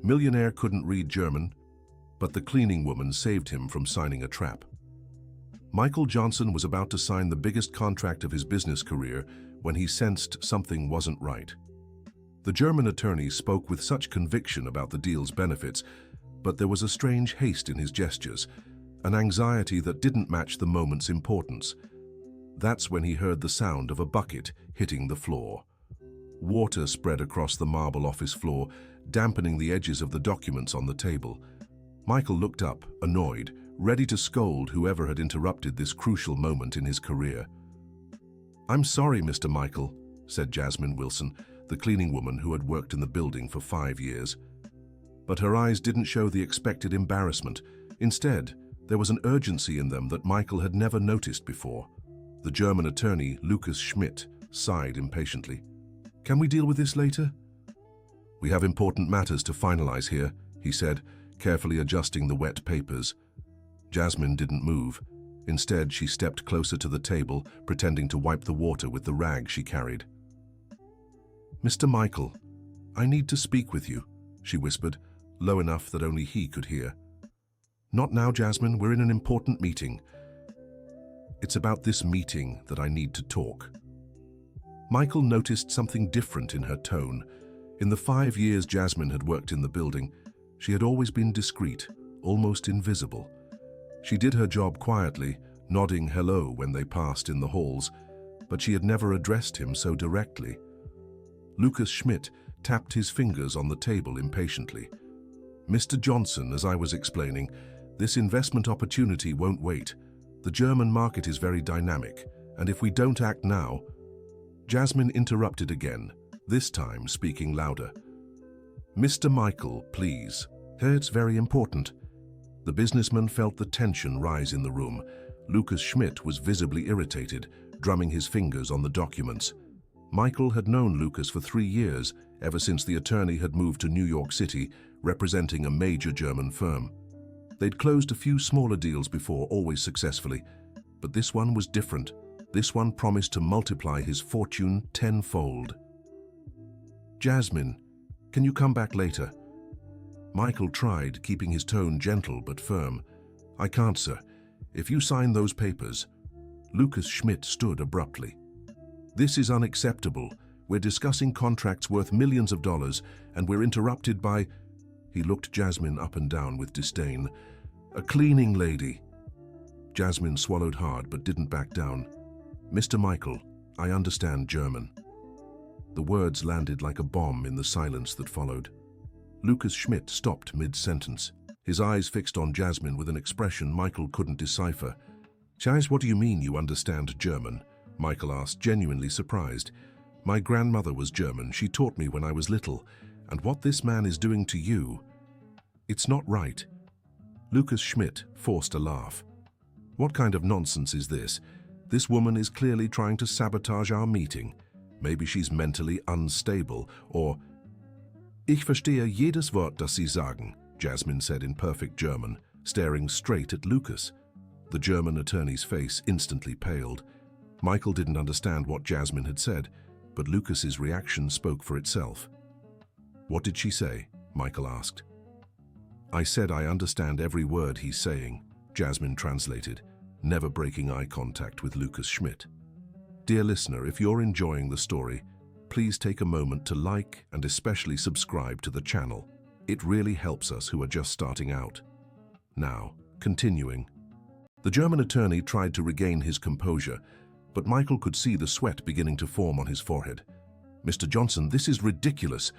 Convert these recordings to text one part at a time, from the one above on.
Millionaire couldn't read German, but the cleaning woman saved him from signing a trap. Michael Johnson was about to sign the biggest contract of his business career when he sensed something wasn't right. The German attorney spoke with such conviction about the deal's benefits, but there was a strange haste in his gestures, an anxiety that didn't match the moment's importance. That's when he heard the sound of a bucket hitting the floor. Water spread across the marble office floor, dampening the edges of the documents on the table. Michael looked up, annoyed, ready to scold whoever had interrupted this crucial moment in his career. "I'm sorry, Mr. Michael," said Jasmine Wilson, the cleaning woman who had worked in the building for 5 years. But her eyes didn't show the expected embarrassment. Instead, there was an urgency in them that Michael had never noticed before. The German attorney, Lucas Schmidt, sighed impatiently. "Can we deal with this later?" "We have important matters to finalize here," he said, carefully adjusting the wet papers. Jasmine didn't move. Instead, she stepped closer to the table, pretending to wipe the water with the rag she carried. "Mr. Michael, I need to speak with you," she whispered, low enough that only he could hear. "Not now, Jasmine. We're in an important meeting." "It's about this meeting that I need to talk." Michael noticed something different in her tone. In the 5 years Jasmine had worked in the building, she had always been discreet, almost invisible. She did her job quietly, nodding hello when they passed in the halls, but she had never addressed him so directly. Lucas Schmidt tapped his fingers on the table impatiently. "Mr. Johnson, as I was explaining, this investment opportunity won't wait. The German market is very dynamic, and if we don't act now..." Jasmine interrupted again, this time speaking louder. "Mr. Michael, please. It's very important." The businessman felt the tension rise in the room. Lucas Schmidt was visibly irritated, drumming his fingers on the documents. Michael had known Lucas for 3 years, ever since the attorney had moved to New York City, representing a major German firm. They'd closed a few smaller deals before, always successfully, but this one was different. This one promised to multiply his fortune tenfold. "Jasmine, can you come back later?" Michael tried, keeping his tone gentle but firm. "I can't, sir. If you sign those papers..." Lucas Schmidt stood abruptly. "This is unacceptable. We're discussing contracts worth millions of dollars, and we're interrupted by..." He looked Jasmine up and down with disdain. "A cleaning lady." Jasmine swallowed hard but didn't back down. "Mr. Michael, I understand German." The words landed like a bomb in the silence that followed. Lucas Schmidt stopped mid-sentence, his eyes fixed on Jasmine with an expression Michael couldn't decipher. "Chais, what do you mean you understand German?" Michael asked, genuinely surprised. "My grandmother was German. She taught me when I was little. And what this man is doing to you... It's not right." Lucas Schmidt forced a laugh. "What kind of nonsense is this? This woman is clearly trying to sabotage our meeting. Maybe she's mentally unstable, or..." "Ich verstehe jedes Wort, das Sie sagen," Jasmine said in perfect German, staring straight at Lucas. The German attorney's face instantly paled. Michael didn't understand what Jasmine had said, but Lucas's reaction spoke for itself. "What did she say?" Michael asked. "I said I understand every word he's saying," Jasmine translated, never breaking eye contact with Lucas Schmidt. Dear listener, if you're enjoying the story, please take a moment to like and especially subscribe to the channel. It really helps us who are just starting out. Now, continuing. The German attorney tried to regain his composure, but Michael could see the sweat beginning to form on his forehead. "Mr. Johnson, this is ridiculous.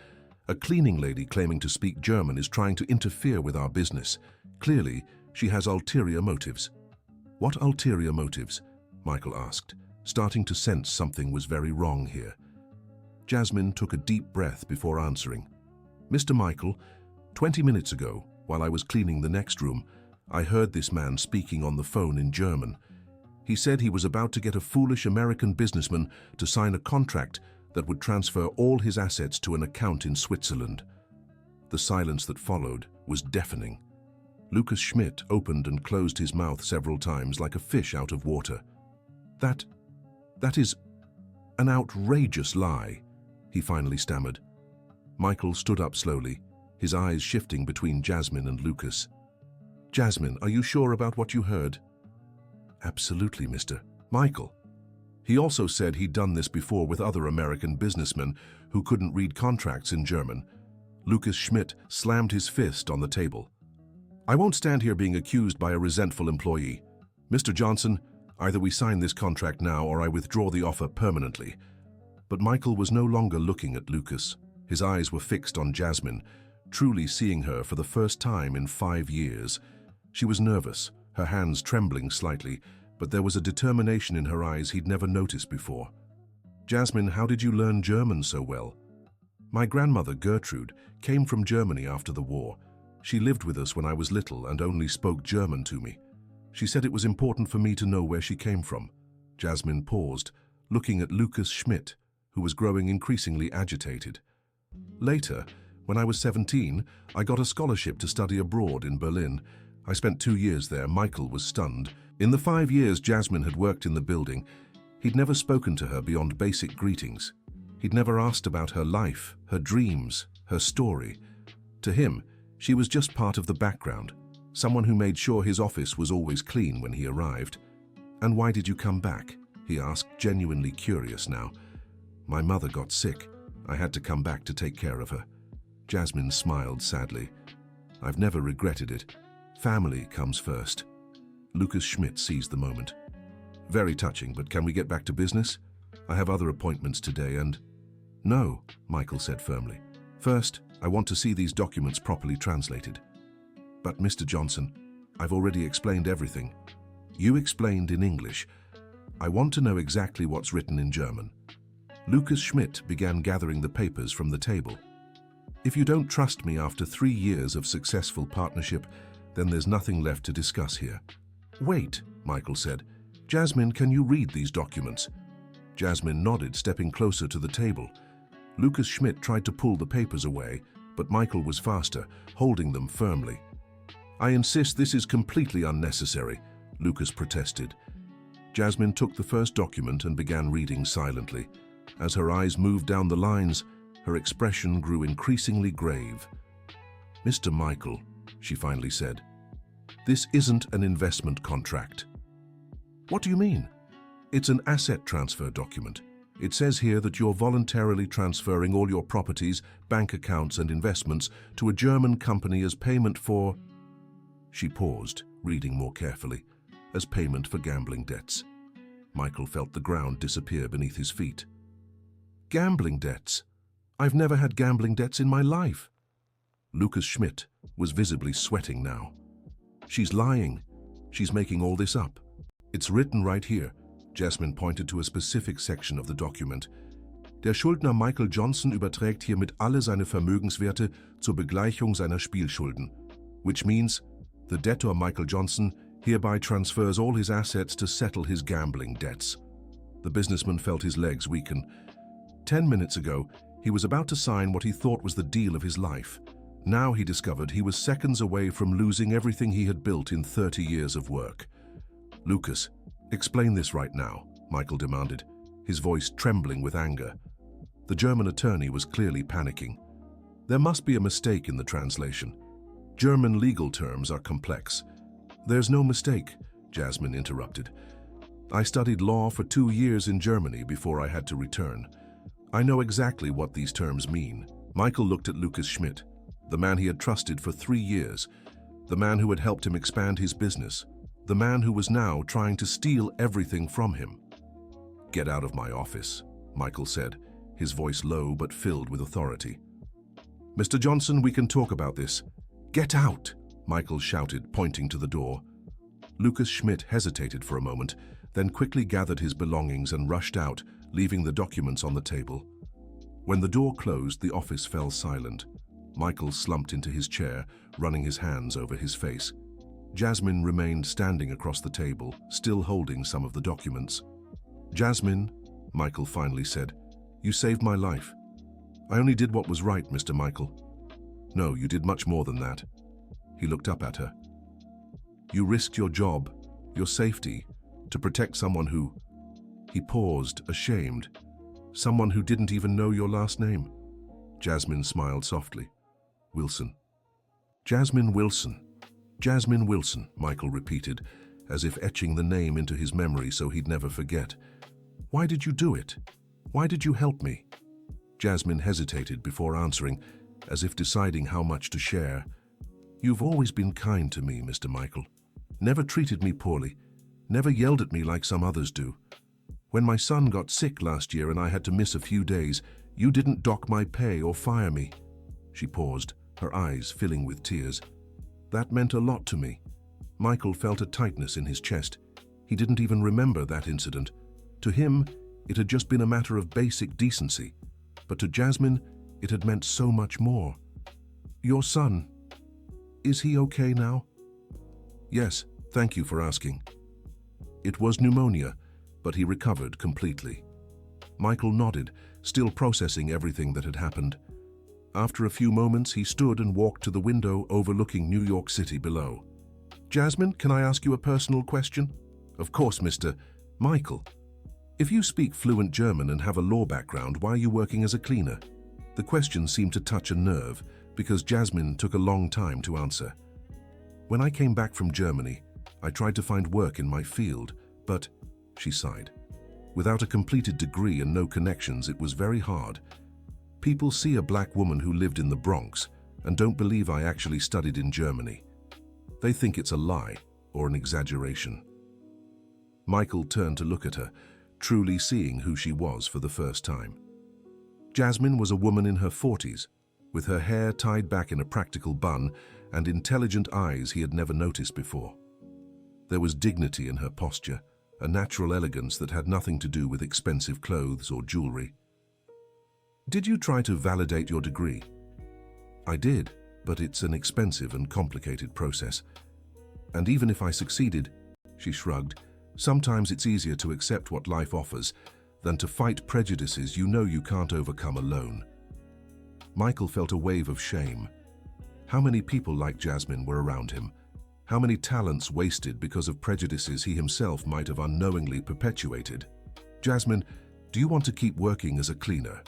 A cleaning lady claiming to speak German is trying to interfere with our business. Clearly, she has ulterior motives." "What ulterior motives?" Michael asked, starting to sense something was very wrong here. Jasmine took a deep breath before answering. "Mr. Michael, 20 minutes ago, while I was cleaning the next room, I heard this man speaking on the phone in German. He said he was about to get a foolish American businessman to sign a contract that would transfer all his assets to an account in Switzerland." The silence that followed was deafening. Lucas Schmidt opened and closed his mouth several times like a fish out of water. That is an outrageous lie," he finally stammered. Michael stood up slowly, his eyes shifting between Jasmine and Lucas. "Jasmine, are you sure about what you heard?" "Absolutely, Mr. Michael." He also said he'd done this before with other American businessmen who couldn't read contracts in German. Lucas Schmidt slammed his fist on the table. "I won't stand here being accused by a resentful employee. Mr. Johnson, either we sign this contract now or I withdraw the offer permanently." But Michael was no longer looking at Lucas. His eyes were fixed on Jasmine, truly seeing her for the first time in 5 years. She was nervous, her hands trembling slightly, but there was a determination in her eyes he'd never noticed before. "Jasmine, how did you learn German so well?" "My grandmother, Gertrude, came from Germany after the war. She lived with us when I was little and only spoke German to me. She said it was important for me to know where she came from." Jasmine paused, looking at Lucas Schmidt, who was growing increasingly agitated. "Later, when I was 17, I got a scholarship to study abroad in Berlin. I spent 2 years there." Michael was stunned. In the 5 years Jasmine had worked in the building, he'd never spoken to her beyond basic greetings. He'd never asked about her life, her dreams, her story. To him, she was just part of the background, someone who made sure his office was always clean when he arrived. "And why did you come back?" he asked, genuinely curious now. "My mother got sick. I had to come back to take care of her." Jasmine smiled sadly. "I've never regretted it. Family comes first." Lucas Schmidt seized the moment. "Very touching, but can we get back to business? I have other appointments today and—" "No," Michael said firmly. "First, I want to see these documents properly translated." "But Mr. Johnson, I've already explained everything." "You explained in English. I want to know exactly what's written in German." Lucas Schmidt began gathering the papers from the table. "If you don't trust me after 3 years of successful partnership, then there's nothing left to discuss here." "Wait," Michael said. "Jasmine, can you read these documents?" Jasmine nodded, stepping closer to the table. Lucas Schmidt tried to pull the papers away, but Michael was faster, holding them firmly. "I insist, this is completely unnecessary," Lucas protested. Jasmine took the first document and began reading silently. As her eyes moved down the lines, her expression grew increasingly grave. "Mr. Michael," she finally said, "this isn't an investment contract." "What do you mean?" "It's an asset transfer document. It says here that you're voluntarily transferring all your properties, bank accounts and investments to a German company as payment for—" She paused, reading more carefully, "as payment for gambling debts." Michael felt the ground disappear beneath his feet. "Gambling debts? I've never had gambling debts in my life." Lucas Schmidt was visibly sweating now. "She's lying. She's making all this up. It's written right here." Jasmine pointed to a specific section of the document. "Der Schuldner Michael Johnson überträgt hiermit alle seine Vermögenswerte zur Begleichung seiner Spielschulden," which means the debtor Michael Johnson hereby transfers all his assets to settle his gambling debts. The businessman felt his legs weaken. 10 minutes ago, he was about to sign what he thought was the deal of his life. Now he discovered he was seconds away from losing everything he had built in 30 years of work. "Lucas, explain this right now," Michael demanded, his voice trembling with anger. The German attorney was clearly panicking. "There must be a mistake in the translation. German legal terms are complex." "There's no mistake," Jasmine interrupted. "I studied law for 2 years in Germany before I had to return. I know exactly what these terms mean." Michael looked at Lucas Schmidt, the man he had trusted for 3 years, the man who had helped him expand his business, the man who was now trying to steal everything from him. "Get out of my office," Michael said, his voice low but filled with authority. "Mr. Johnson, we can talk about this." "Get out!" Michael shouted, pointing to the door. Lucas Schmidt hesitated for a moment, then quickly gathered his belongings and rushed out, leaving the documents on the table. When the door closed, the office fell silent. Michael slumped into his chair, running his hands over his face. Jasmine remained standing across the table, still holding some of the documents. "Jasmine," Michael finally said, "you saved my life." "I only did what was right, Mr. Michael." "No, you did much more than that." He looked up at her. "You risked your job, your safety, to protect someone who—" He paused, ashamed. "Someone who didn't even know your last name." Jasmine smiled softly. Wilson. Jasmine Wilson. Jasmine Wilson, Michael repeated, as if etching the name into his memory so he'd never forget. Why did you do it? Why did you help me? Jasmine hesitated before answering, as if deciding how much to share. You've always been kind to me, Mr. Michael. Never treated me poorly. Never yelled at me like some others do. When my son got sick last year and I had to miss a few days, you didn't dock my pay or fire me. She paused, her eyes filling with tears. That meant a lot to me. Michael felt a tightness in his chest. He didn't even remember that incident. To him, it had just been a matter of basic decency. But to Jasmine, it had meant so much more. Your son, is he okay now? Yes, thank you for asking. It was pneumonia, but he recovered completely. Michael nodded, still processing everything that had happened. After a few moments, he stood and walked to the window overlooking New York City below. Jasmine, can I ask you a personal question? Of course, Mr. Michael. If you speak fluent German and have a law background, why are you working as a cleaner? The question seemed to touch a nerve because Jasmine took a long time to answer. When I came back from Germany, I tried to find work in my field, but, she sighed, without a completed degree and no connections, it was very hard. People see a black woman who lived in the Bronx and don't believe I actually studied in Germany. They think it's a lie or an exaggeration. Michael turned to look at her, truly seeing who she was for the first time. Jasmine was a woman in her 40s, with her hair tied back in a practical bun and intelligent eyes he had never noticed before. There was dignity in her posture, a natural elegance that had nothing to do with expensive clothes or jewelry. Did you try to validate your degree? I did, but it's an expensive and complicated process. And even if I succeeded, she shrugged, sometimes it's easier to accept what life offers than to fight prejudices you know you can't overcome alone. Michael felt a wave of shame. How many people like Jasmine were around him? How many talents wasted because of prejudices he himself might have unknowingly perpetuated? Jasmine, do you want to keep working as a cleaner?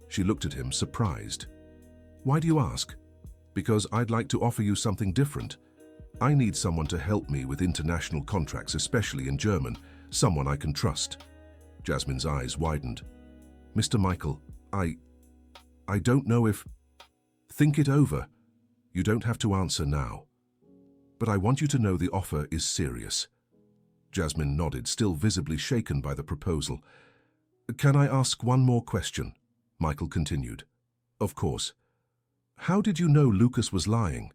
She looked at him, surprised. Why do you ask? Because I'd like to offer you something different. I need someone to help me with international contracts, especially in German, someone I can trust. Jasmine's eyes widened. Mr. Michael, I don't know if... Think it over. You don't have to answer now. But I want you to know the offer is serious. Jasmine nodded, still visibly shaken by the proposal. Can I ask one more question? Michael continued. Of course. How did you know Lucas was lying?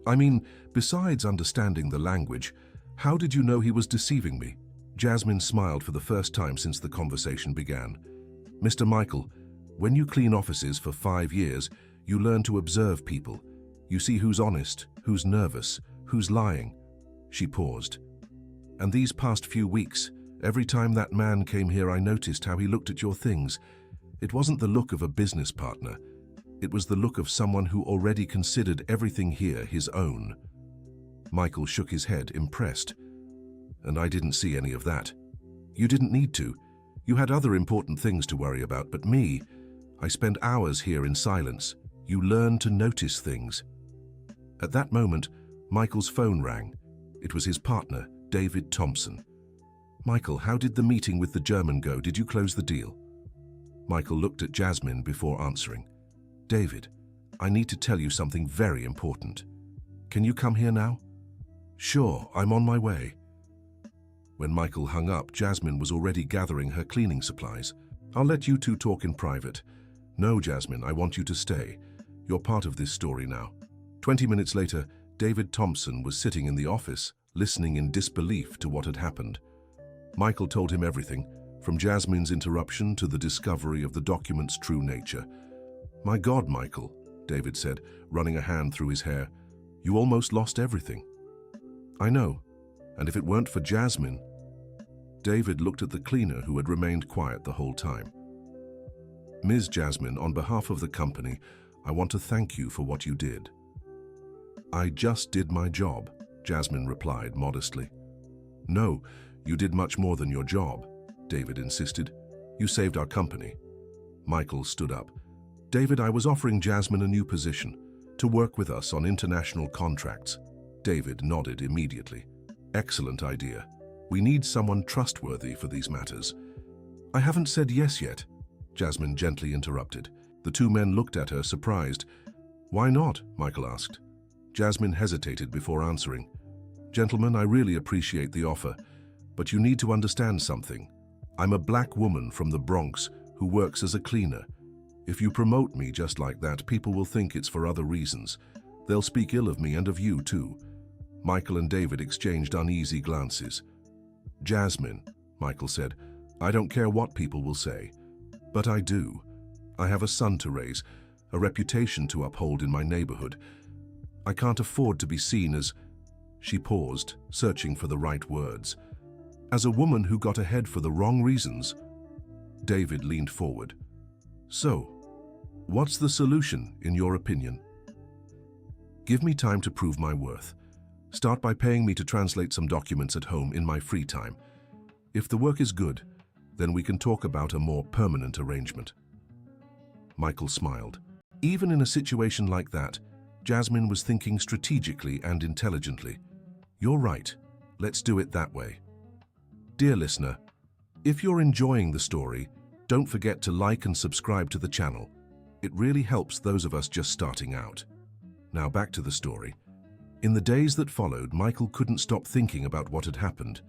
I mean, besides understanding the language, how did you know he was deceiving me? Jasmine smiled for the first time since the conversation began. Mr. Michael, when you clean offices for 5 years, you learn to observe people. You see who's honest, who's nervous, who's lying. She paused. And these past few weeks, every time that man came here, I noticed how he looked at your things. It wasn't the look of a business partner. It was the look of someone who already considered everything here his own. Michael shook his head, impressed. And I didn't see any of that. You didn't need to. You had other important things to worry about, but me, I spend hours here in silence. You learn to notice things. At that moment, Michael's phone rang. It was his partner, David Thompson. Michael, how did the meeting with the German go? Did you close the deal? Michael looked at Jasmine before answering. David, I need to tell you something very important. Can you come here now? Sure, I'm on my way. When Michael hung up, Jasmine was already gathering her cleaning supplies. I'll let you two talk in private. No, Jasmine, I want you to stay. You're part of this story now. 20 minutes later, David Thompson was sitting in the office, listening in disbelief to what had happened. Michael told him everything, from Jasmine's interruption to the discovery of the document's true nature. My God, Michael, David said, running a hand through his hair. You almost lost everything. I know, and if it weren't for Jasmine... David looked at the cleaner who had remained quiet the whole time. Ms. Jasmine, on behalf of the company, I want to thank you for what you did. I just did my job, Jasmine replied modestly. No, you did much more than your job, David insisted. You saved our company. Michael stood up. David, I was offering Jasmine a new position, To work with us on international contracts. David nodded immediately. Excellent idea. We need someone trustworthy for these matters. I haven't said yes yet, Jasmine gently interrupted. The two men looked at her, surprised. Why not? Michael asked. Jasmine hesitated before answering. Gentlemen, I really appreciate the offer, but you need to understand something. I'm a black woman from the Bronx who works as a cleaner. If you promote me just like that, people will think it's for other reasons. They'll speak ill of me and of you too. Michael and David exchanged uneasy glances. Jasmine, Michael said, I don't care what people will say, but I do. I have a son to raise, a reputation to uphold in my neighborhood. I can't afford to be seen as... She paused, searching for the right words. As a woman who got ahead for the wrong reasons. David leaned forward. So, what's the solution, in your opinion? Give me time to prove my worth. Start by paying me to translate some documents at home in my free time. If the work is good, then we can talk about a more permanent arrangement. Michael smiled. Even in a situation like that, Jasmine was thinking strategically and intelligently. You're right. Let's do it that way. Dear listener, if you're enjoying the story, don't forget to like and subscribe to the channel. It really helps those of us just starting out. Now back to the story. In the days that followed, Michael couldn't stop thinking about what had happened.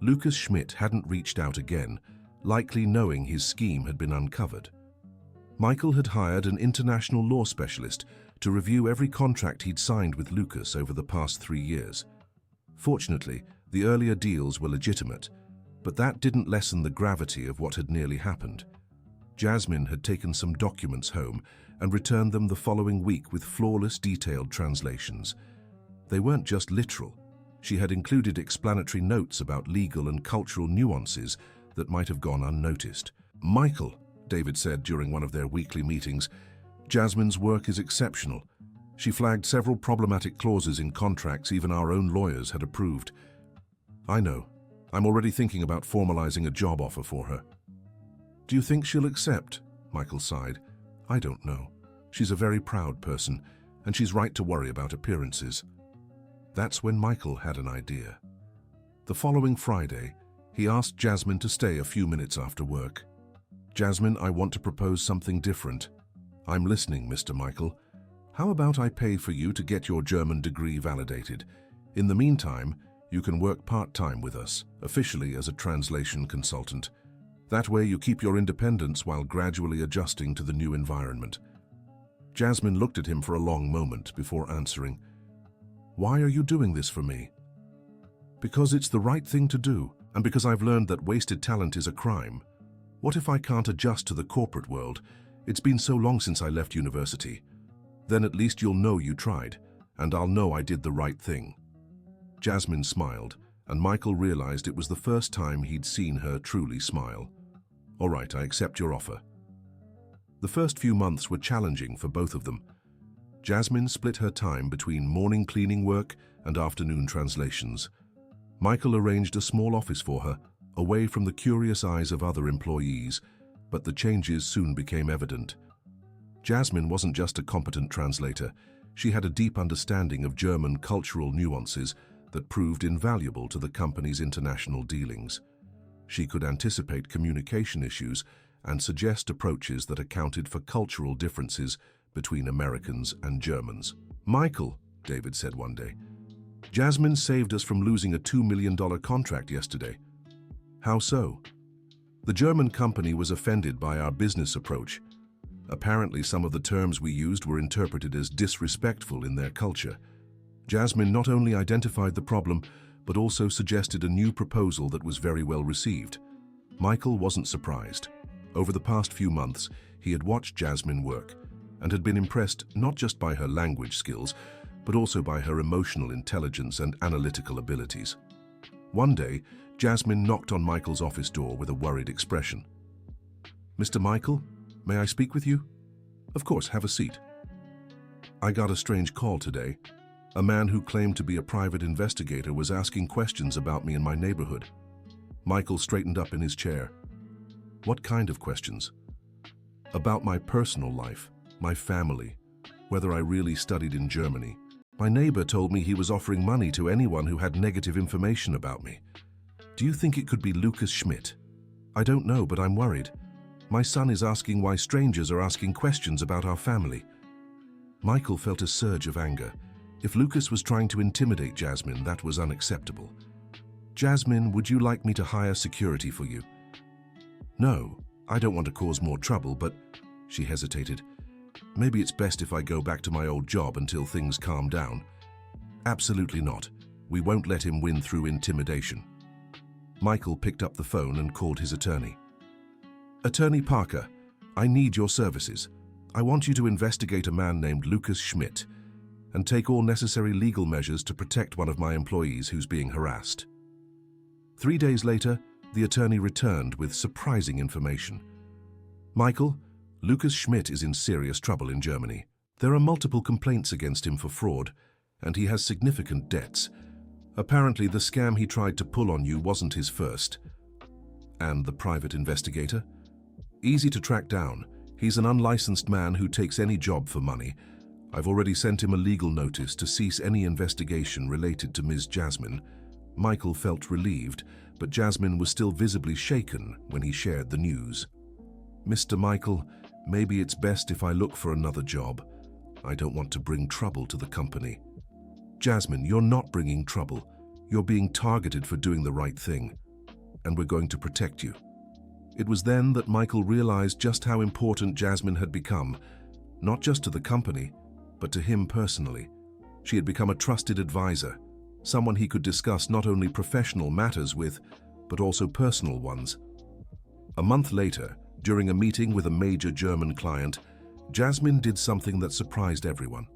Lucas Schmidt hadn't reached out again, likely knowing his scheme had been uncovered. Michael had hired an international law specialist to review every contract he'd signed with Lucas over the past 3 years. Fortunately, the earlier deals were legitimate, but that didn't lessen the gravity of what had nearly happened. Jasmine had taken some documents home and returned them the following week with flawless, detailed translations. They weren't just literal. She had included explanatory notes about legal and cultural nuances that might have gone unnoticed. Michael, David said during one of their weekly meetings, Jasmine's work is exceptional. She flagged several problematic clauses in contracts even our own lawyers had approved. I know. I'm already thinking about formalizing a job offer for her. Do you think she'll accept? Michael sighed. I don't know. She's a very proud person, and she's right to worry about appearances. That's when Michael had an idea. The following Friday, he asked Jasmine to stay a few minutes after work. Jasmine, I want to propose something different. I'm listening, Mr. Michael. How about I pay for you to get your German degree validated? In the meantime, you can work part-time with us, officially as a translation consultant. That way you keep your independence while gradually adjusting to the new environment. Jasmine looked at him for a long moment before answering. Why are you doing this for me? Because it's the right thing to do, and because I've learned that wasted talent is a crime. What if I can't adjust to the corporate world? It's been so long since I left university. Then at least you'll know you tried, and I'll know I did the right thing. Jasmine smiled, and Michael realized it was the first time he'd seen her truly smile. All right, I accept your offer. The first few months were challenging for both of them. Jasmine split her time between morning cleaning work and afternoon translations. Michael arranged a small office for her, away from the curious eyes of other employees, but the changes soon became evident. Jasmine wasn't just a competent translator. She had a deep understanding of German cultural nuances that proved invaluable to the company's international dealings. She could anticipate communication issues and suggest approaches that accounted for cultural differences between Americans and Germans. Michael, David said one day, Jasmine saved us from losing a $2 million contract yesterday. How so? The German company was offended by our business approach. Apparently, some of the terms we used were interpreted as disrespectful in their culture. Jasmine not only identified the problem, but also suggested a new proposal that was very well received. Michael wasn't surprised. Over the past few months, he had watched Jasmine work and had been impressed not just by her language skills, but also by her emotional intelligence and analytical abilities. One day, Jasmine knocked on Michael's office door with a worried expression. Mr. Michael, may I speak with you? Of course, have a seat. I got a strange call today. A man who claimed to be a private investigator was asking questions about me in my neighborhood. Michael straightened up in his chair. What kind of questions? About my personal life, my family, whether I really studied in Germany. My neighbor told me he was offering money to anyone who had negative information about me. Do you think it could be Lucas Schmidt? I don't know, but I'm worried. My son is asking why strangers are asking questions about our family. Michael felt a surge of anger. If Lucas was trying to intimidate Jasmine, that was unacceptable. Jasmine, would you like me to hire security for you? No, I don't want to cause more trouble, but... She hesitated. Maybe it's best if I go back to my old job until things calm down. Absolutely not. We won't let him win through intimidation. Michael picked up the phone and called his attorney. Attorney Parker, I need your services. I want you to investigate a man named Lucas Schmidt and take all necessary legal measures to protect one of my employees who's being harassed. 3 days later, the attorney returned with surprising information. Michael, Lucas Schmidt is in serious trouble in Germany. There are multiple complaints against him for fraud, and he has significant debts. Apparently, the scam he tried to pull on you wasn't his first. And the private investigator? Easy to track down. He's an unlicensed man who takes any job for money. I've already sent him a legal notice to cease any investigation related to Ms. Jasmine. Michael felt relieved, but Jasmine was still visibly shaken when he shared the news. Mr. Michael, maybe it's best if I look for another job. I don't want to bring trouble to the company. Jasmine, you're not bringing trouble. You're being targeted for doing the right thing, and we're going to protect you. It was then that Michael realized just how important Jasmine had become, not just to the company, but to him personally. She had become a trusted advisor, someone he could discuss not only professional matters with, but also personal ones. A month later, during a meeting with a major German client, Jasmine did something that surprised everyone.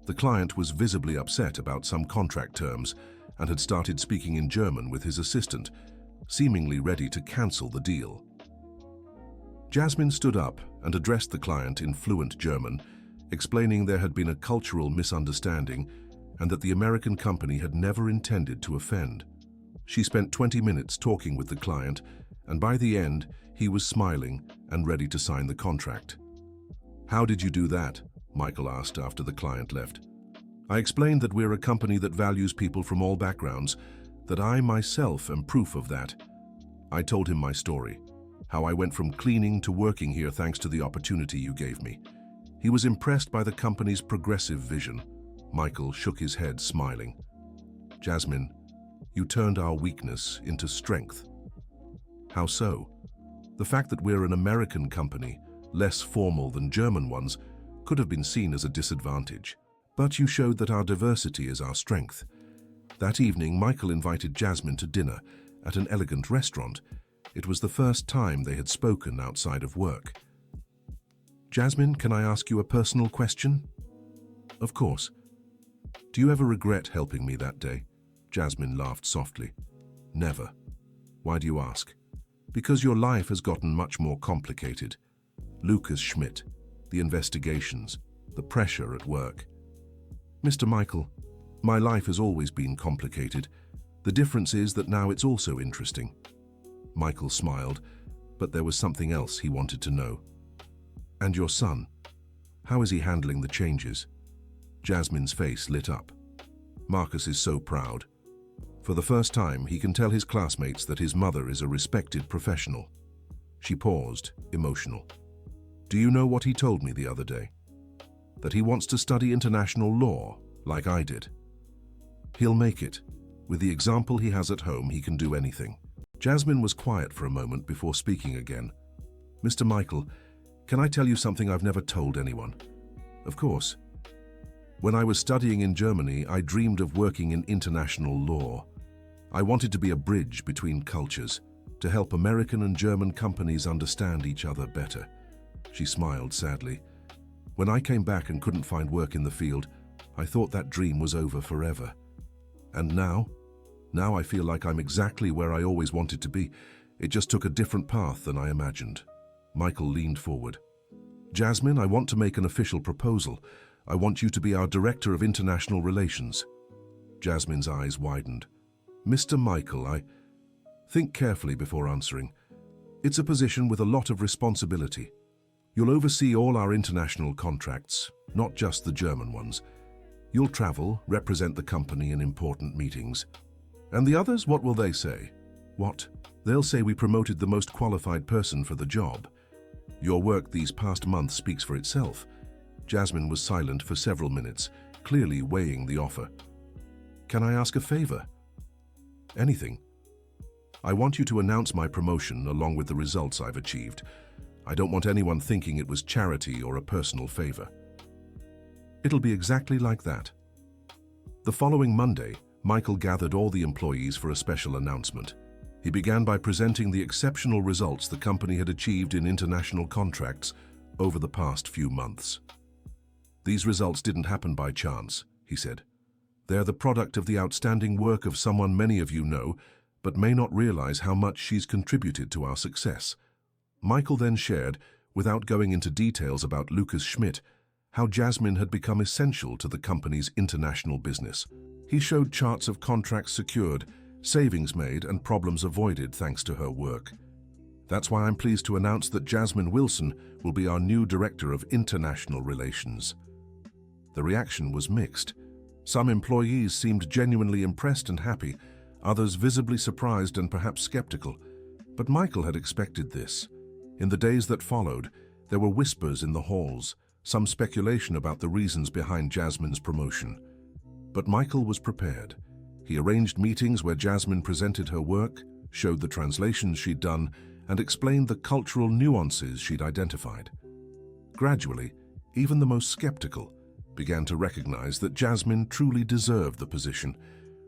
The client was visibly upset about some contract terms and had started speaking in German with his assistant, seemingly ready to cancel the deal. Jasmine stood up and addressed the client in fluent German, explaining there had been a cultural misunderstanding and that the American company had never intended to offend. She spent 20 minutes talking with the client, and by the end, he was smiling and ready to sign the contract. How did you do that? Michael asked after the client left. I explained that we're a company that values people from all backgrounds, that I myself am proof of that. I told him my story, how I went from cleaning to working here thanks to the opportunity you gave me. He was impressed by the company's progressive vision. Michael shook his head, smiling. Jasmine, you turned our weakness into strength. How so? The fact that we're an American company, less formal than German ones, could have been seen as a disadvantage. But you showed that our diversity is our strength. That evening, Michael invited Jasmine to dinner at an elegant restaurant. It was the first time they had spoken outside of work. Jasmine, can I ask you a personal question? Of course. Do you ever regret helping me that day? Jasmine laughed softly. Never. Why do you ask? Because your life has gotten much more complicated. Lucas Schmidt, the investigations, the pressure at work. Mr. Michael, my life has always been complicated. The difference is that now it's also interesting. Michael smiled, but there was something else he wanted to know. And your son, how is he handling the changes? Jasmine's face lit up. Marcus is so proud. For the first time, he can tell his classmates that his mother is a respected professional. She paused, emotional. Do you know what he told me the other day? That he wants to study international law, like I did. He'll make it. With the example he has at home, he can do anything. Jasmine was quiet for a moment before speaking again. Mr. Michael, can I tell you something I've never told anyone? Of course. When I was studying in Germany, I dreamed of working in international law. I wanted to be a bridge between cultures, to help American and German companies understand each other better. She smiled sadly. When I came back and couldn't find work in the field, I thought that dream was over forever. And now I feel like I'm exactly where I always wanted to be. It just took a different path than I imagined. Michael leaned forward. Jasmine, I want to make an official proposal. I want you to be our Director of International Relations. Jasmine's eyes widened. Mr. Michael, I... Think carefully before answering. It's a position with a lot of responsibility. You'll oversee all our international contracts, not just the German ones. You'll travel, represent the company in important meetings. And the others, what will they say? What? They'll say we promoted the most qualified person for the job. Your work these past months speaks for itself. Jasmine was silent for several minutes, clearly weighing the offer. Can I ask a favor? Anything. I want you to announce my promotion along with the results I've achieved. I don't want anyone thinking it was charity or a personal favor. It'll be exactly like that. The following Monday, Michael gathered all the employees for a special announcement. He began by presenting the exceptional results the company had achieved in international contracts over the past few months. These results didn't happen by chance, he said. They're the product of the outstanding work of someone many of you know, but may not realize how much she's contributed to our success. Michael then shared, without going into details about Lucas Schmidt, how Jasmine had become essential to the company's international business. He showed charts of contracts secured, savings made, and problems avoided thanks to her work. That's why I'm pleased to announce that Jasmine Wilson will be our new Director of International Relations. The reaction was mixed. Some employees seemed genuinely impressed and happy, others visibly surprised and perhaps skeptical. But Michael had expected this. In the days that followed, there were whispers in the halls, some speculation about the reasons behind Jasmine's promotion. But Michael was prepared. He arranged meetings where Jasmine presented her work, showed the translations she'd done, and explained the cultural nuances she'd identified. Gradually, even the most skeptical began to recognize that Jasmine truly deserved the position.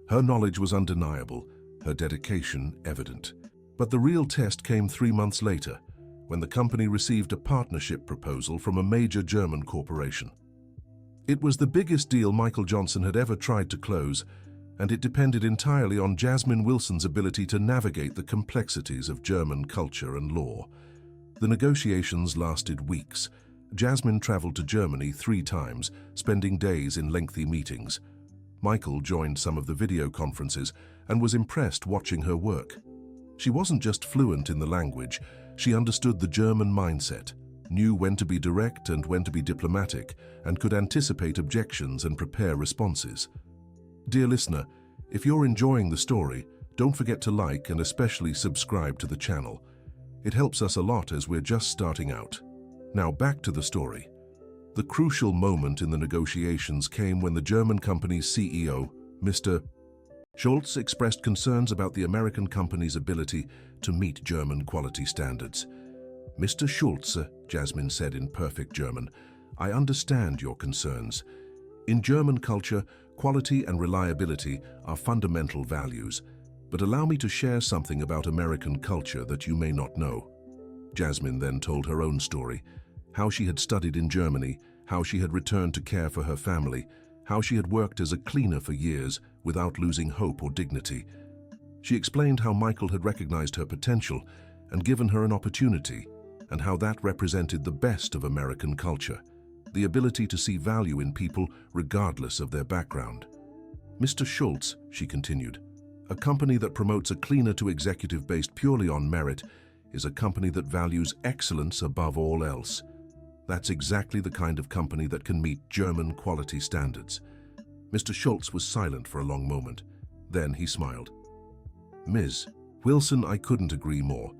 Her knowledge was undeniable, her dedication evident. But the real test came 3 months later, when the company received a partnership proposal from a major German corporation. It was the biggest deal Michael Johnson had ever tried to close, and it depended entirely on Jasmine Wilson's ability to navigate the complexities of German culture and law. The negotiations lasted weeks. Jasmine traveled to Germany 3 times, spending days in lengthy meetings. Michael joined some of the video conferences and was impressed watching her work. She wasn't just fluent in the language, she understood the German mindset, knew when to be direct and when to be diplomatic, and could anticipate objections and prepare responses. Dear listener, if you're enjoying the story, don't forget to like and especially subscribe to the channel. It helps us a lot as we're just starting out. Now back to the story. The crucial moment in the negotiations came when the German company's CEO, Mr. Schultz, expressed concerns about the American company's ability to meet German quality standards. Mr. Schultz, Jasmine said in perfect German, I understand your concerns. In German culture, quality and reliability are fundamental values, but allow me to share something about American culture that you may not know. Jasmine then told her own story, how she had studied in Germany, how she had returned to care for her family, how she had worked as a cleaner for years without losing hope or dignity. She explained how Michael had recognized her potential and given her an opportunity, and how that represented the best of American culture, the ability to see value in people regardless of their background. Mr. Schultz, she continued, a company that promotes a cleaner to executive based purely on merit is a company that values excellence above all else. That's exactly the kind of company that can meet German quality standards. Mr. Schultz was silent for a long moment. Then he smiled. Ms. Wilson, I couldn't agree more.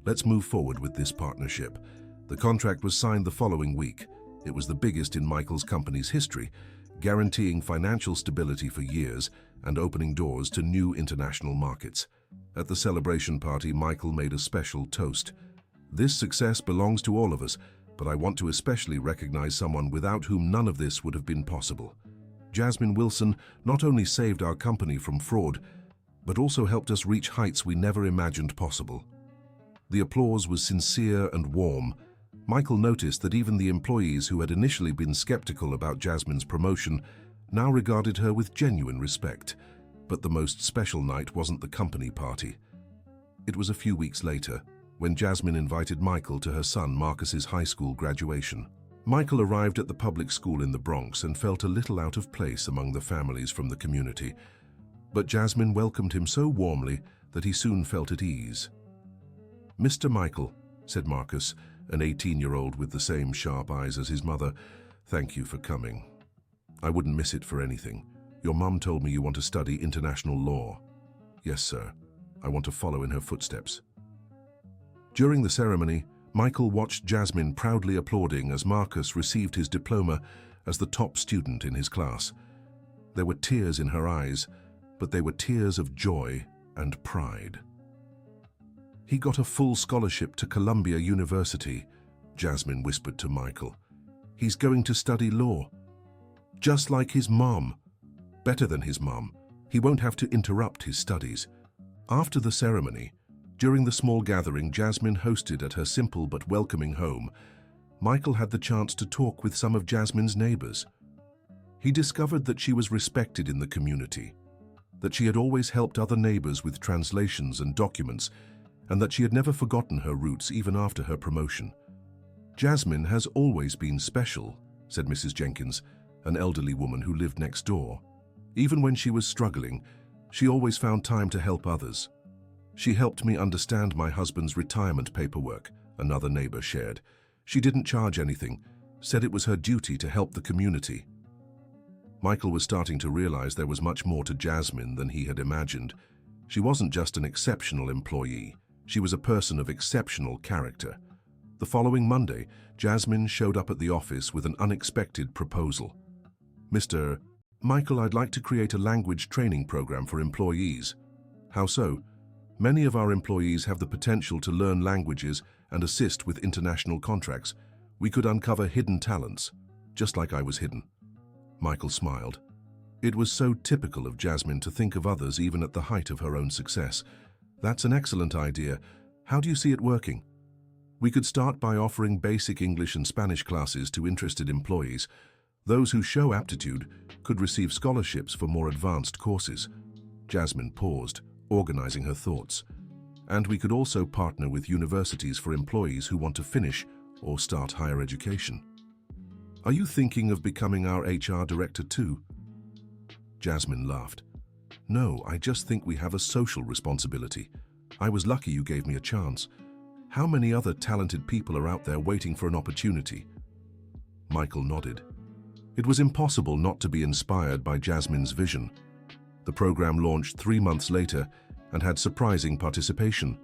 Let's move forward with this partnership. The contract was signed the following week. It was the biggest in Michael's company's history, guaranteeing financial stability for years and opening doors to new international markets. At the celebration party, Michael made a special toast. This success belongs to all of us, but I want to especially recognize someone without whom none of this would have been possible. Jasmine Wilson not only saved our company from fraud, but also helped us reach heights we never imagined possible. The applause was sincere and warm. Michael noticed that even the employees who had initially been skeptical about Jasmine's promotion now regarded her with genuine respect. But the most special night wasn't the company party. It was a few weeks later, when Jasmine invited Michael to her son Marcus's high school graduation. Michael arrived at the public school in the Bronx and felt a little out of place among the families from the community. But Jasmine welcomed him so warmly that he soon felt at ease. Mr. Michael, said Marcus, an 18-year-old with the same sharp eyes as his mother. "Thank you for coming. I wouldn't miss it for anything. Your mum told me you want to study international law." "Yes, sir. I want to follow in her footsteps." During the ceremony, Michael watched Jasmine proudly applauding as Marcus received his diploma as the top student in his class. There were tears in her eyes, but they were tears of joy and pride. "He got a full scholarship to Columbia University," Jasmine whispered to Michael. "He's going to study law. Just like his mom. Better than his mom. He won't have to interrupt his studies." After the ceremony, during the small gathering Jasmine hosted at her simple but welcoming home, Michael had the chance to talk with some of Jasmine's neighbors. He discovered that she was respected in the community, that she had always helped other neighbors with translations and documents, and that she had never forgotten her roots even after her promotion. "Jasmine has always been special," said Mrs. Jenkins, an elderly woman who lived next door. "Even when she was struggling, she always found time to help others. She helped me understand my husband's retirement paperwork," another neighbor shared. "She didn't charge anything, said it was her duty to help the community." Michael was starting to realize there was much more to Jasmine than he had imagined. She wasn't just an exceptional employee, she was a person of exceptional character. The following Monday, Jasmine showed up at the office with an unexpected proposal. "Mr. Michael, I'd like to create a language training program for employees." "How so?" "Many of our employees have the potential to learn languages and assist with international contracts. We could uncover hidden talents, just like I was hidden." Michael smiled. It was so typical of Jasmine to think of others even at the height of her own success. "That's an excellent idea. How do you see it working?" "We could start by offering basic English and Spanish classes to interested employees. Those who show aptitude could receive scholarships for more advanced courses." Jasmine paused, organizing her thoughts. "And we could also partner with universities for employees who want to finish or start higher education." "Are you thinking of becoming our HR director too?" Jasmine laughed. "No, I just think we have a social responsibility. I was lucky you gave me a chance. How many other talented people are out there waiting for an opportunity?" Michael nodded. It was impossible not to be inspired by Jasmine's vision. The program launched 3 months later and had surprising participation.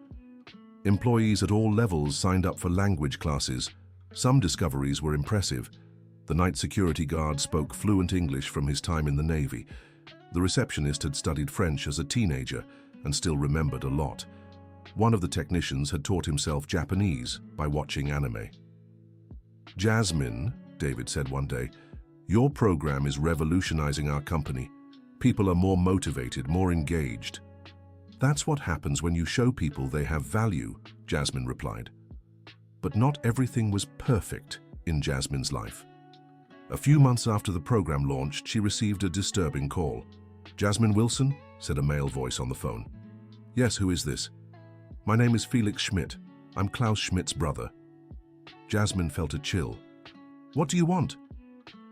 Employees at all levels signed up for language classes. Some discoveries were impressive. The night security guard spoke fluent English from his time in the Navy. The receptionist had studied French as a teenager and still remembered a lot. One of the technicians had taught himself Japanese by watching anime. "Jasmine," David said one day, "your program is revolutionizing our company. People are more motivated, more engaged." "That's what happens when you show people they have value," Jasmine replied. But not everything was perfect in Jasmine's life. A few months after the program launched, she received a disturbing call. "Jasmine Wilson?" said a male voice on the phone. "Yes, who is this?" "My name is Felix Schmidt. I'm Klaus Schmidt's brother." Jasmine felt a chill. "What do you want?"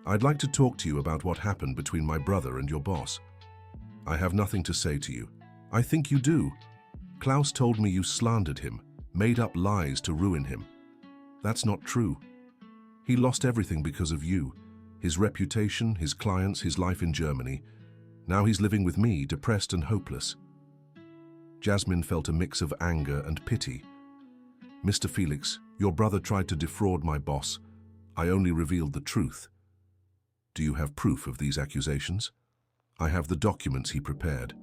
"I'd like to talk to you about what happened between my brother and your boss." "I have nothing to say to you." "I think you do. Klaus told me you slandered him, made up lies to ruin him." "That's not true. He lost everything because of you. His reputation, his clients, his life in Germany. Now he's living with me, depressed and hopeless." Jasmine felt a mix of anger and pity. "Mr. Felix, your brother tried to defraud my boss. I only revealed the truth." "Do you have proof of these accusations?" "I have the documents he prepared."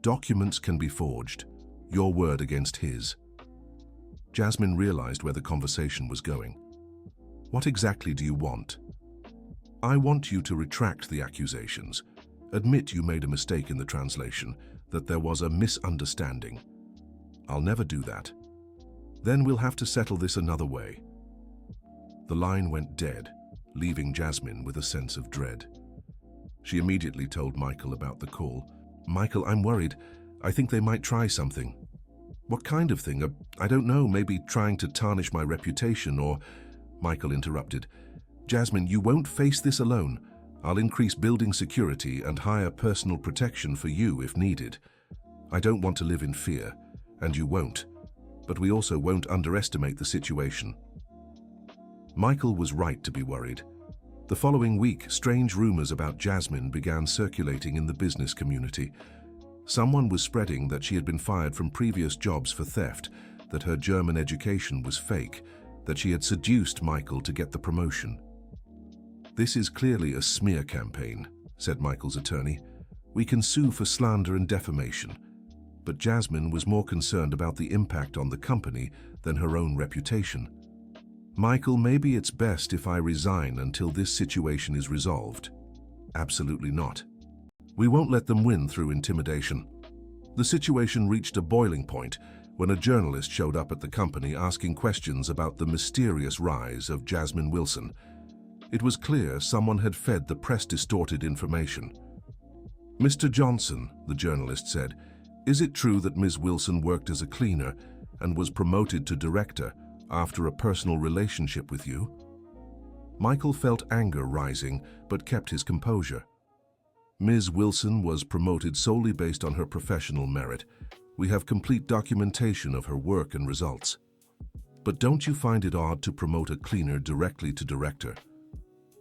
"Documents can be forged. Your word against his." Jasmine realized where the conversation was going. "What exactly do you want?" "I want you to retract the accusations. Admit you made a mistake in the translation, that there was a misunderstanding." "I'll never do that." "Then we'll have to settle this another way." The line went dead, leaving Jasmine with a sense of dread. She immediately told Michael about the call. "Michael, I'm worried. I think they might try something." "What kind of thing? I don't know, maybe trying to tarnish my reputation or—" Michael interrupted. "Jasmine, you won't face this alone. I'll increase building security and hire personal protection for you if needed. I don't want to live in fear, and you won't. But we also won't underestimate the situation. Michael was right to be worried. The following week, strange rumors about Jasmine began circulating in the business community. Someone was spreading that she had been fired from previous jobs for theft, that her German education was fake, that she had seduced Michael to get the promotion. "This is clearly a smear campaign," said Michael's attorney. "We can sue for slander and defamation." But Jasmine was more concerned about the impact on the company than her own reputation. "Michael, maybe it's best if I resign until this situation is resolved." "Absolutely not. We won't let them win through intimidation." The situation reached a boiling point when a journalist showed up at the company asking questions about the mysterious rise of Jasmine Wilson. It was clear someone had fed the press distorted information. "Mr. Johnson," the journalist said, "is it true that Ms. Wilson worked as a cleaner and was promoted to director after a personal relationship with you?" Michael felt anger rising but kept his composure. "Ms. Wilson was promoted solely based on her professional merit. We have complete documentation of her work and results." "But don't you find it odd to promote a cleaner directly to director?"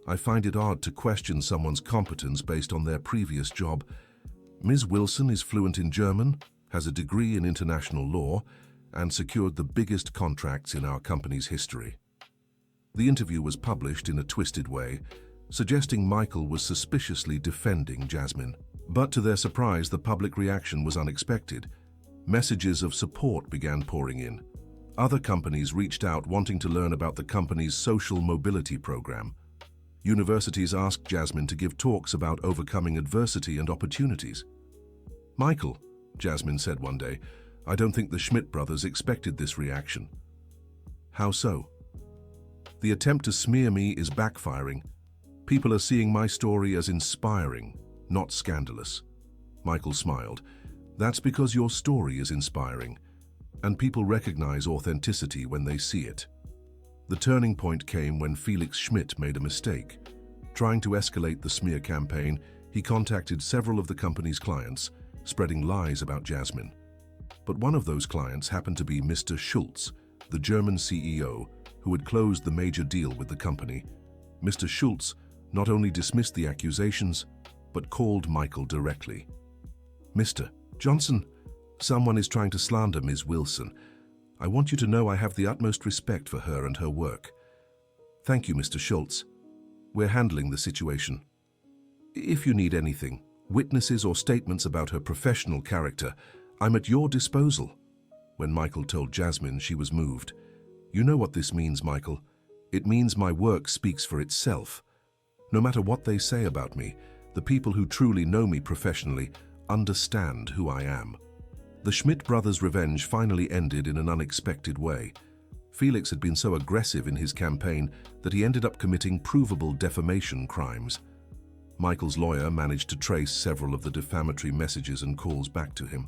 "I find it odd to question someone's competence based on their previous job. Ms. Wilson is fluent in German, has a degree in international law, and secured the biggest contracts in our company's history." The interview was published in a twisted way, suggesting Michael was suspiciously defending Jasmine. But to their surprise, the public reaction was unexpected. Messages of support began pouring in. Other companies reached out wanting to learn about the company's social mobility program. Universities asked Jasmine to give talks about overcoming adversity and opportunities. "Michael," Jasmine said one day, "I don't think the Schmidt brothers expected this reaction." "How so?" "The attempt to smear me is backfiring. People are seeing my story as inspiring, not scandalous." Michael smiled. "That's because your story is inspiring, and people recognize authenticity when they see it." The turning point came when Felix Schmidt made a mistake. Trying to escalate the smear campaign, he contacted several of the company's clients, spreading lies about Jasmine. But one of those clients happened to be Mr. Schultz, the German CEO, who had closed the major deal with the company. Mr. Schultz not only dismissed the accusations, but called Michael directly. "Mr. Johnson, someone is trying to slander Ms. Wilson. I want you to know I have the utmost respect for her and her work." "Thank you, Mr. Schultz. We're handling the situation. If you need anything, witnesses or statements about her professional character, I'm at your disposal." When Michael told Jasmine, she was moved. "You know what this means, Michael. It means my work speaks for itself. No matter what they say about me, the people who truly know me professionally understand who I am." The Schmidt brothers' revenge finally ended in an unexpected way. Felix had been so aggressive in his campaign that he ended up committing provable defamation crimes. Michael's lawyer managed to trace several of the defamatory messages and calls back to him.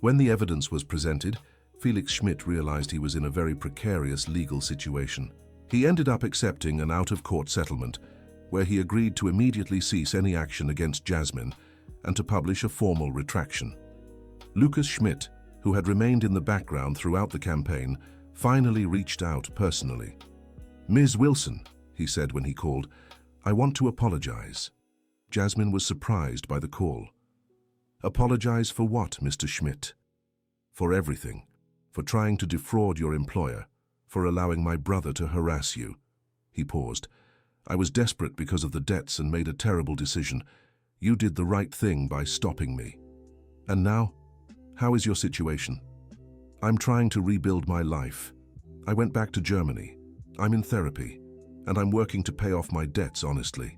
When the evidence was presented, Felix Schmidt realized he was in a very precarious legal situation. He ended up accepting an out-of-court settlement, where he agreed to immediately cease any action against Jasmine and to publish a formal retraction. Lucas Schmidt, who had remained in the background throughout the campaign, finally reached out personally. "Ms. Wilson," he said when he called, "I want to apologize." Jasmine was surprised by the call. "Apologize for what, Mr. Schmidt?" "For everything. For trying to defraud your employer. For allowing my brother to harass you." He paused. "I was desperate because of the debts and made a terrible decision. You did the right thing by stopping me. And now, how is your situation?" "I'm trying to rebuild my life. I went back to Germany. I'm in therapy, and I'm working to pay off my debts honestly."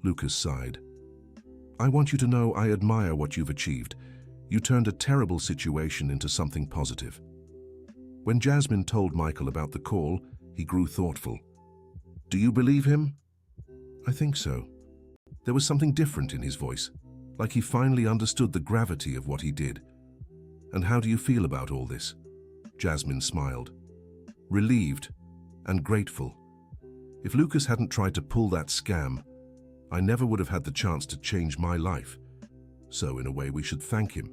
Lucas sighed. "I want you to know I admire what you've achieved. You turned a terrible situation into something positive." When Jasmine told Michael about the call, he grew thoughtful. "Do you believe him?" "I think so." There was something different in his voice, like he finally understood the gravity of what he did. "And how do you feel about all this?" Jasmine smiled. "Relieved and grateful. If Lucas hadn't tried to pull that scam, I never would have had the chance to change my life. So in a way we should thank him."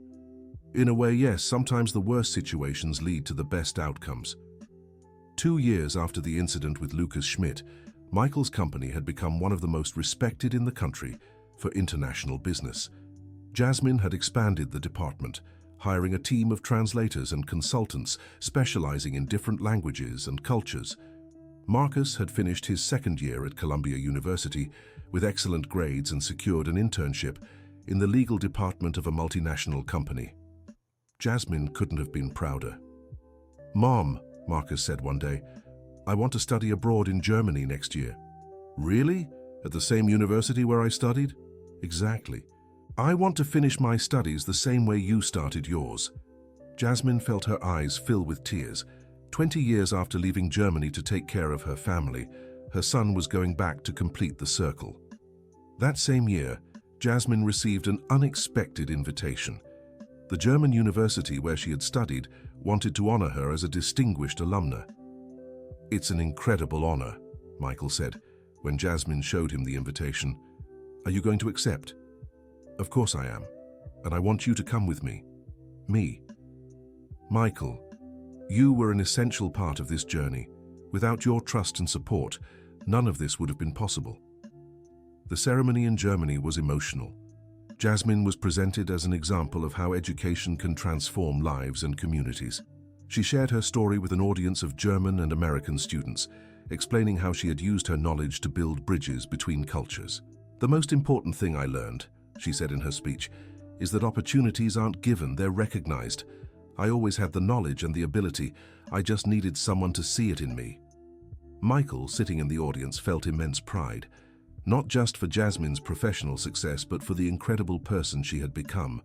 "In a way, yes, sometimes the worst situations lead to the best outcomes." 2 years after the incident with Lucas Schmidt, Michael's company had become one of the most respected in the country for international business. Jasmine had expanded the department, hiring a team of translators and consultants specializing in different languages and cultures. Marcus had finished his second year at Columbia University with excellent grades and secured an internship in the legal department of a multinational company. Jasmine couldn't have been prouder. "Mom," Marcus said one day, "I want to study abroad in Germany next year." "Really? At the same university where I studied?" "Exactly. I want to finish my studies the same way you started yours." Jasmine felt her eyes fill with tears. 20 years after leaving Germany to take care of her family, her son was going back to complete the circle. That same year, Jasmine received an unexpected invitation. The German university where she had studied wanted to honor her as a distinguished alumna. "It's an incredible honor," Michael said, when Jasmine showed him the invitation. "Are you going to accept?" "Of course I am, and I want you to come with me." "Me?" "Michael, you were an essential part of this journey. Without your trust and support, none of this would have been possible." The ceremony in Germany was emotional. Jasmine was presented as an example of how education can transform lives and communities. She shared her story with an audience of German and American students, explaining how she had used her knowledge to build bridges between cultures. "The most important thing I learned," she said in her speech, "is that opportunities aren't given, they're recognized. I always had the knowledge and the ability, I just needed someone to see it in me." Michael, sitting in the audience, felt immense pride, not just for Jasmine's professional success, but for the incredible person she had become.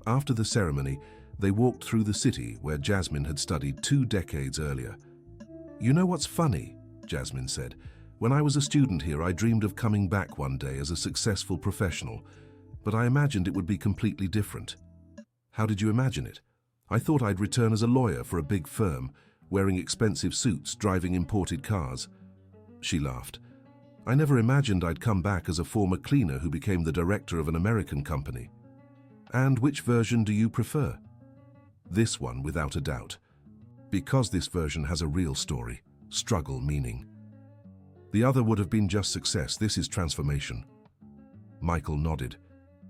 After the ceremony, they walked through the city where Jasmine had studied 2 decades earlier. "You know what's funny?" Jasmine said. "When I was a student here, I dreamed of coming back one day as a successful professional, but I imagined it would be completely different." "How did you imagine it?" "I thought I'd return as a lawyer for a big firm, wearing expensive suits, driving imported cars." She laughed. "I never imagined I'd come back as a former cleaner who became the director of an American company." "And which version do you prefer?" "This one, without a doubt. Because this version has a real story, struggle, meaning. The other would have been just success. This is transformation." Michael nodded.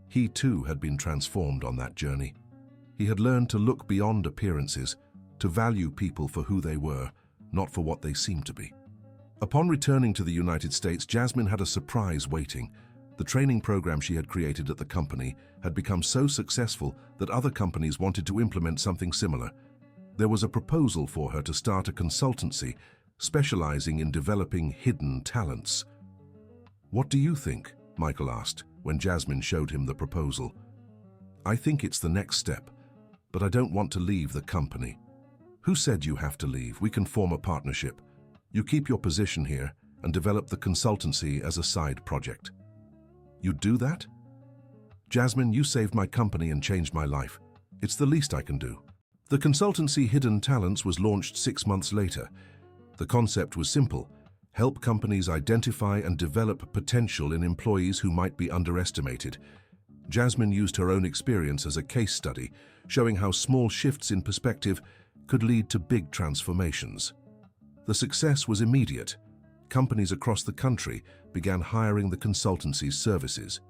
He too had been transformed on that journey. He had learned to look beyond appearances, to value people for who they were, not for what they seemed to be. Upon returning to the United States, Jasmine had a surprise waiting. The training program she had created at the company had become so successful that other companies wanted to implement something similar. There was a proposal for her to start a consultancy specializing in developing hidden talents. "What do you think?" Michael asked when Jasmine showed him the proposal. "I think it's the next step, but I don't want to leave the company." "Who said you have to leave? We can form a partnership. You keep your position here and develop the consultancy as a side project." "You'd do that?" "Jasmine, you saved my company and changed my life. It's the least I can do." The consultancy Hidden Talents was launched 6 months later. The concept was simple: help companies identify and develop potential in employees who might be underestimated. Jasmine used her own experience as a case study, showing how small shifts in perspective could lead to big transformations. The success was immediate. Companies across the country began hiring the consultancy's services.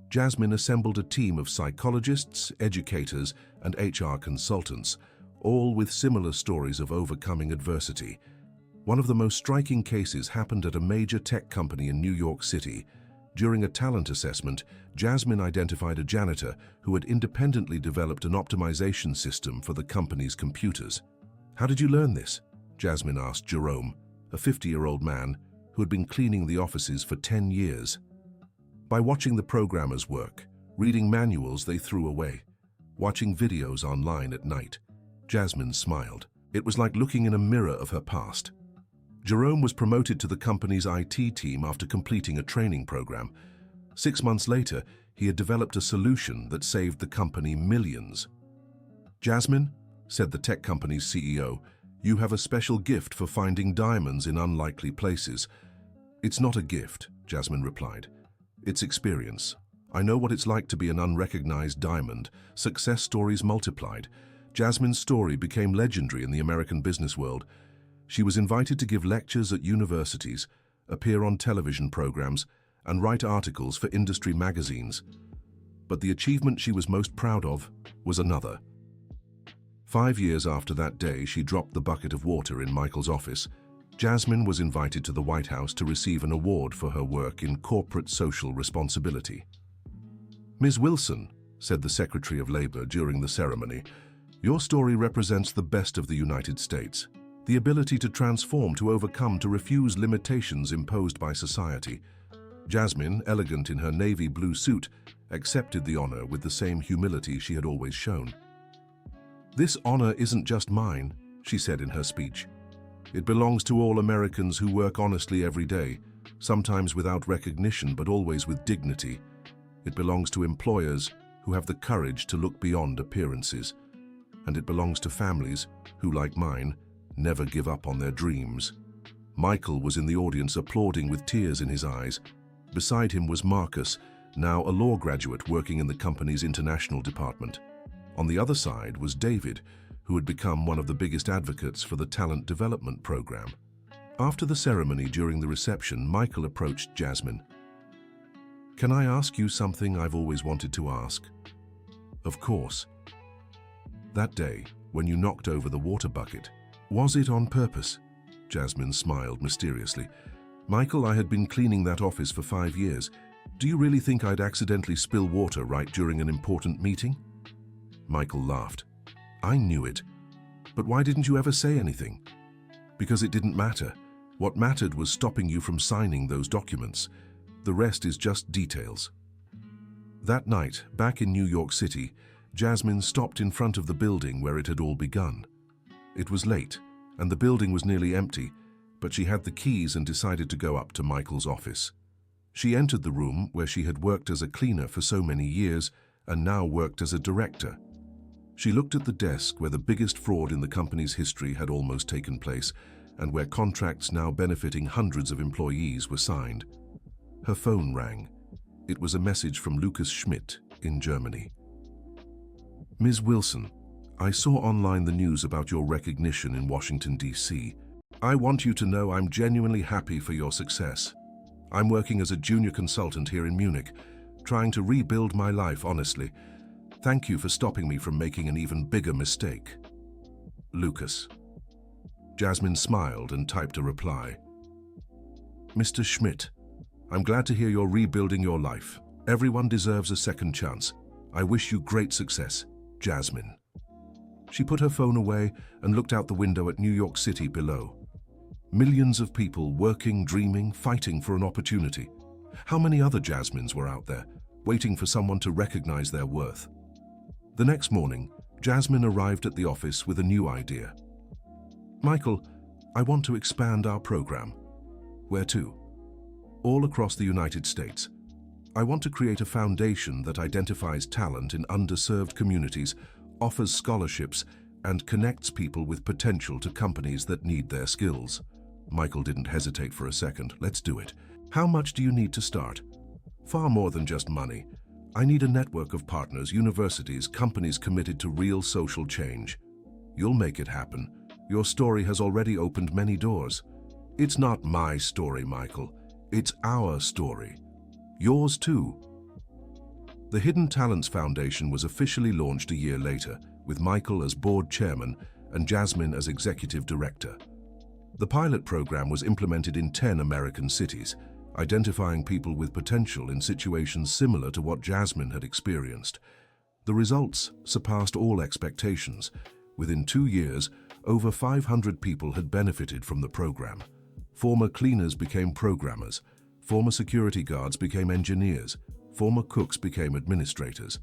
Jasmine assembled a team of psychologists, educators, and HR consultants, all with similar stories of overcoming adversity. One of the most striking cases happened at a major tech company in New York City. During a talent assessment, Jasmine identified a janitor who had independently developed an optimization system for the company's computers. "How did you learn this?" Jasmine asked Jerome, a 50-year-old man who had been cleaning the offices for 10 years. "By watching the programmers work, reading manuals they threw away, watching videos online at night." Jasmine smiled. It was like looking in a mirror of her past. Jerome was promoted to the company's IT team after completing a training program. 6 months later, he had developed a solution that saved the company millions. "Jasmine," said the tech company's CEO, "you have a special gift for finding diamonds in unlikely places." "It's not a gift," Jasmine replied. "It's experience. I know what it's like to be an unrecognized diamond." Success stories multiplied. Jasmine's story became legendary in the American business world. She was invited to give lectures at universities, appear on television programs, and write articles for industry magazines. But the achievement she was most proud of was another. 5 years after that day she dropped the bucket of water in Michael's office, Jasmine was invited to the White House to receive an award for her work in corporate social responsibility. "Ms. Wilson," said the Secretary of Labor during the ceremony, "your story represents the best of the United States. The ability to transform, to overcome, to refuse limitations imposed by society." Jasmine, elegant in her navy blue suit, accepted the honor with the same humility she had always shown. "This honor isn't just mine," she said in her speech. "It belongs to all Americans who work honestly every day, sometimes without recognition but always with dignity. It belongs to employers who have the courage to look beyond appearances. And it belongs to families who, like mine, never give up on their dreams." Michael was in the audience applauding with tears in his eyes. Beside him was Marcus, now a law graduate working in the company's international department. On the other side was David, who had become one of the biggest advocates for the talent development program. After the ceremony, during the reception, Michael approached Jasmine. "Can I ask you something I've always wanted to ask?" "Of course." "That day, when you knocked over the water bucket, was it on purpose?" Jasmine smiled mysteriously. "Michael, I had been cleaning that office for 5 years. Do you really think I'd accidentally spill water right during an important meeting?" Michael laughed. "I knew it. But why didn't you ever say anything?" "Because it didn't matter. What mattered was stopping you from signing those documents. The rest is just details." That night, back in New York City, Jasmine stopped in front of the building where it had all begun. It was late, and the building was nearly empty, but she had the keys and decided to go up to Michael's office. She entered the room where she had worked as a cleaner for so many years and now worked as a director. She looked at the desk where the biggest fraud in the company's history had almost taken place and where contracts now benefiting hundreds of employees were signed. Her phone rang. It was a message from Lucas Schmidt in Germany. "Ms. Wilson, I saw online the news about your recognition in Washington, D.C. I want you to know I'm genuinely happy for your success. I'm working as a junior consultant here in Munich, trying to rebuild my life honestly. Thank you for stopping me from making an even bigger mistake. Lucas." Jasmine smiled and typed a reply. "Mr. Schmidt, I'm glad to hear you're rebuilding your life. Everyone deserves a second chance. I wish you great success, Jasmine." She put her phone away and looked out the window at New York City below. Millions of people working, dreaming, fighting for an opportunity. How many other Jasmines were out there, waiting for someone to recognize their worth? The next morning, Jasmine arrived at the office with a new idea. "Michael, I want to expand our program." "Where to?" "All across the United States. I want to create a foundation that identifies talent in underserved communities, offers scholarships, and connects people with potential to companies that need their skills." Michael didn't hesitate for a second. "Let's do it. How much do you need to start?" "Far more than just money. I need a network of partners, universities, companies committed to real social change." "You'll make it happen. Your story has already opened many doors." "It's not my story, Michael. It's our story. Yours too." The Hidden Talents Foundation was officially launched a year later, with Michael as board chairman and Jasmine as executive director. The pilot program was implemented in 10 American cities, identifying people with potential in situations similar to what Jasmine had experienced. The results surpassed all expectations. Within 2 years, over 500 people had benefited from the program. Former cleaners became programmers, former security guards became engineers, former cooks became administrators.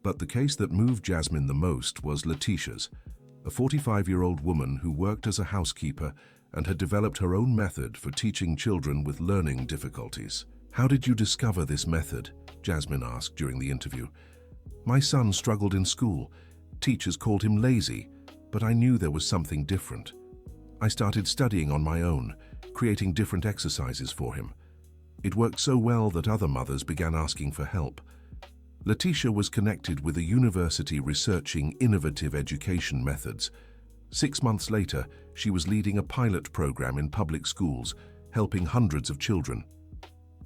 But the case that moved Jasmine the most was Letitia's, a 45-year-old woman who worked as a housekeeper and had developed her own method for teaching children with learning difficulties. "How did you discover this method?" Jasmine asked during the interview. "My son struggled in school. Teachers called him lazy, but I knew there was something different. I started studying on my own, creating different exercises for him. It worked so well that other mothers began asking for help." Letitia was connected with a university researching innovative education methods. 6 months later, she was leading a pilot program in public schools, helping hundreds of children.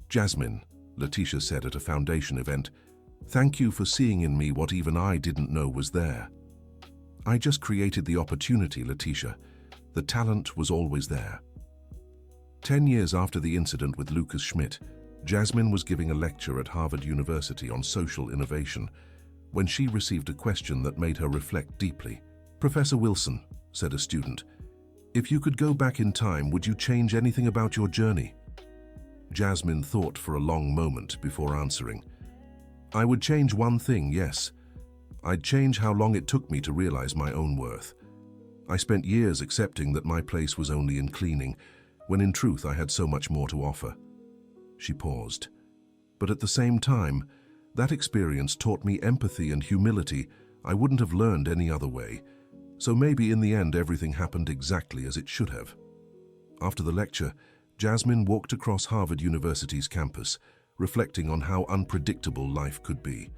"Jasmine," Letitia said at a foundation event, "thank you for seeing in me what even I didn't know was there." "I just created the opportunity, Letitia. The talent was always there." 10 years after the incident with Lucas Schmidt, Jasmine was giving a lecture at Harvard University on social innovation when she received a question that made her reflect deeply. "Professor Wilson," said a student, "if you could go back in time, would you change anything about your journey?" Jasmine thought for a long moment before answering. "I would change one thing, yes. I'd change how long it took me to realize my own worth. I spent years accepting that my place was only in cleaning, when in truth I had so much more to offer." She paused. "But at the same time, that experience taught me empathy and humility I wouldn't have learned any other way. So maybe in the end everything happened exactly as it should have." After the lecture, Jasmine walked across Harvard University's campus, reflecting on how unpredictable life could be.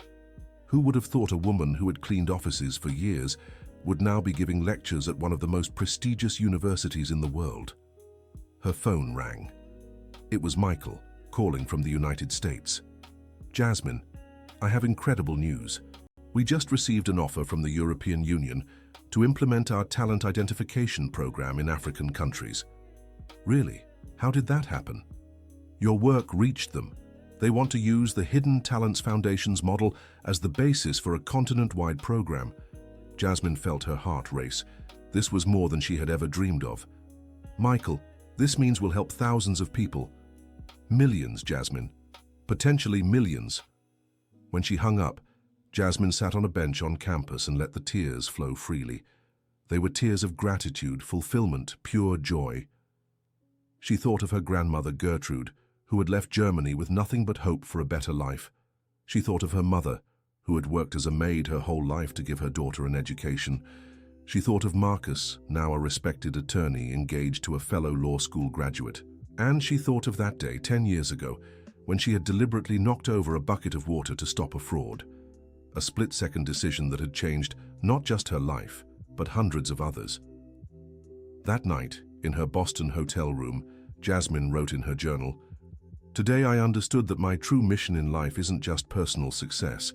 Who would have thought a woman who had cleaned offices for years would now be giving lectures at one of the most prestigious universities in the world? Her phone rang. It was Michael, calling from the United States. "Jasmine, I have incredible news. We just received an offer from the European Union to implement our talent identification program in African countries." "Really? How did that happen?" "Your work reached them. They want to use the Hidden Talents Foundation's model as the basis for a continent-wide program." Jasmine felt her heart race. This was more than she had ever dreamed of. "Michael, this means we'll help thousands of people. Millions, Jasmine. Potentially millions." When she hung up, Jasmine sat on a bench on campus and let the tears flow freely. They were tears of gratitude, fulfillment, pure joy. She thought of her grandmother Gertrude, who had left Germany with nothing but hope for a better life. She thought of her mother, who had worked as a maid her whole life to give her daughter an education. She thought of Marcus, now a respected attorney engaged to a fellow law school graduate. And she thought of that day 10 years ago, when she had deliberately knocked over a bucket of water to stop a fraud. A split-second decision that had changed not just her life, but hundreds of others. That night, in her Boston hotel room, Jasmine wrote in her journal, "Today I understood that my true mission in life isn't just personal success,